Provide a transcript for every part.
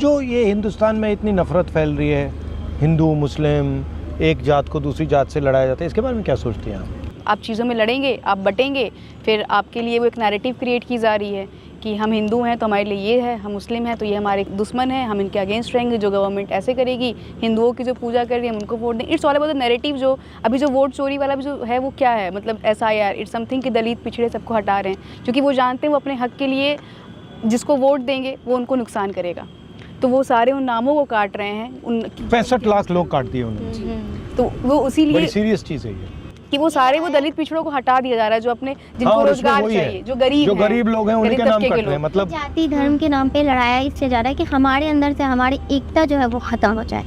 जो ये हिंदुस्तान में इतनी नफरत फैल रही है, हिंदू मुस्लिम एक जात को दूसरी जात से लड़ाया जाता है, इसके बारे में क्या सोचती हैं आप चीज़ों में लड़ेंगे, आप बटेंगे, फिर आपके लिए वो एक नैरेटिव क्रिएट की जा रही है कि हम हिंदू हैं तो हमारे लिए ये है, हम मुस्लिम हैं तो ये हमारे दुश्मन हैं, हम इनके अगेंस्ट रहेंगे, जो गवर्नमेंट ऐसे करेगी, हिंदुओं की जो पूजा कर रही है हम उनको वोट देंगे। It's all about the narrative. जो अभी जो वोट चोरी वाला भी जो है वो क्या है, मतलब SIR इट्स समथिंग कि दलित पिछड़े सबको हटा रहे हैं, क्योंकि वो जानते हैं वो अपने हक के लिए जिसको वोट देंगे वो उनको नुकसान करेगा, तो वो सारे उन नामों को काट रहे हैं। उन 65 लाख लोग काट दिए उन्होंने, तो वो उसी लिए बड़ी सीरियस चीज़ है ये कि वो सारे वो दलित पिछड़ों को हटा दिया जा रहा है, जो अपने जिनको रोजगार चाहिए, जो गरीब लोग हैं उनके नाम कट रहे हैं। मतलब जाति धर्म के नाम पे लड़ाया इससे जा रहा है कि हमारे अंदर से हमारी एकता जो है वो खत्म हो जाए।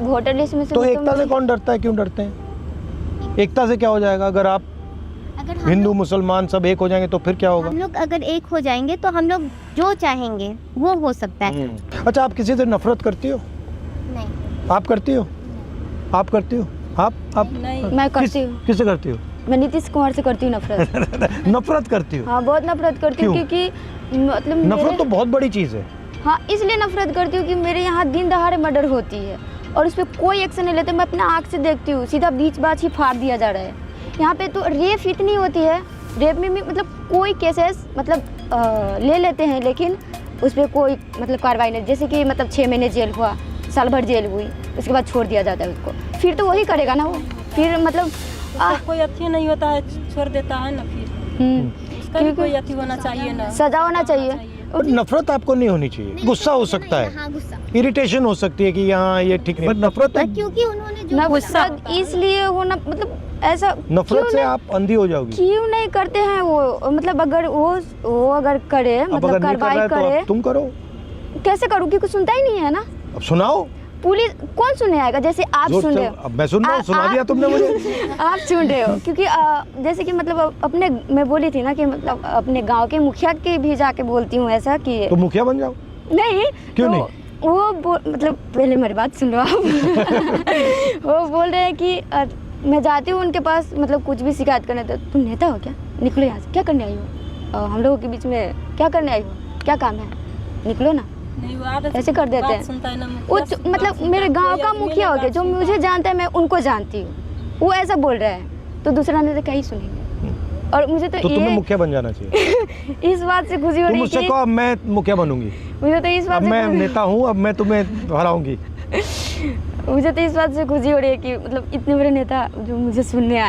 वोटर लिस्ट में से तो एकता से कौन डरता है, क्यों डरते हैं? एकता से क्या हो जाएगा? अगर आप हिंदू मुसलमान सब एक हो जाएंगे तो फिर क्या होगा? हम लोग अगर एक हो जाएंगे तो हम लोग जो चाहेंगे वो हो सकता है। अच्छा, आप किसी से नफरत करती हो? नहीं। आप करती हो? आप करती हो? आप नहीं, मैं करती हूँ। किससे करती हो? मैं नीतीश कुमार से करती हूँ नफरत। नफरत करती हो? हाँ, बहुत नफरत करती हूँ, क्योंकि मतलब नफरत तो बहुत बड़ी चीज़ है। हाँ, इसलिए नफरत करती हूँ कि मेरे यहाँ दिन दहाड़े मर्डर होती है और उस पर कोई एक्शन नहीं लेते। मैं अपने आँख से देखती हूँ, सीधा बीच बात ही फाड़ दिया जा रहा है। यहाँ पे तो रेप इतनी होती है, रेप में भी मतलब कोई केसेस मतलब ले लेते हैं, लेकिन उस पर कोई मतलब कार्रवाई नहीं। जैसे कि मतलब 6 महीने जेल हुआ, साल भर जेल हुई, उसके बाद छोड़ दिया जाता है उसको, फिर तो वही करेगा ना वो, फिर मतलब कोई अथी नहीं होता है, छोड़ देता है ना, फिर उसका भी कोई अथी होना चाहिए ना, सजा होना चाहिए। और नफरत आपको नहीं होनी चाहिए। गुस्सा हो सकता है, हाँ, गुस्सा, इरिटेशन हो सकती है कि यहाँ ये ठीक नहीं, पर नफरत क्योंकि उन्होंने जो ना गुस्सा इसलिए होना, मतलब ऐसा नफरत से आप अंधी हो जाओगी। क्यों नहीं करते हैं वो? मतलब अगर वो अगर करे, मतलब कार्रवाई करे, तुम करो। कैसे करूँ? क्योंकि सुनता ही नहीं है ना। अब सुनाओ। पुलिस कौन सुने आएगा? जैसे आप सुन रहे हो, अब मैं सुन रहा हूँ, सुना दिया तुमने मुझे। आप सुन रहे हो, क्योंकि जैसे कि मतलब अपने मैं बोली थी ना कि मतलब अपने गांव के मुखिया के भी जाके बोलती हूँ ऐसा कि तो मुखिया बन जाओ। नहीं, क्यों तो नहीं? वो मतलब पहले मेरी बात सुन लो आप। वो बोल रहे हैं कि मैं जाती हूँ उनके पास, मतलब कुछ भी शिकायत करने, तो तुम नेता हो क्या? निकलो यहाँ से, क्या करने आई हो? हम लोगों के बीच में क्या करने आई हो? क्या काम है? निकलो ना। ऐसे कर देते हैं वो, मतलब मेरे गांव का मुखिया हो गया, जो मुझे जानता है मैं उनको जानती हूँ, वो ऐसा बोल रहा है, तो दूसरा ने तो क्या ही सुनेंगे। और मुझे तो तुम्हें मुखिया बन जाना चाहिए। इस बात से खुशी हो रही है, मुझसे कहो अब मैं मुखिया बनूंगी। मुझे तो इस बात से मैं नेता हूँ, अब मैं तुम्हें हराऊंगी। मुझे तो इस बात से खुशी हो रही है कि मतलब इतने बड़े नेता जो मुझे सुनने आए।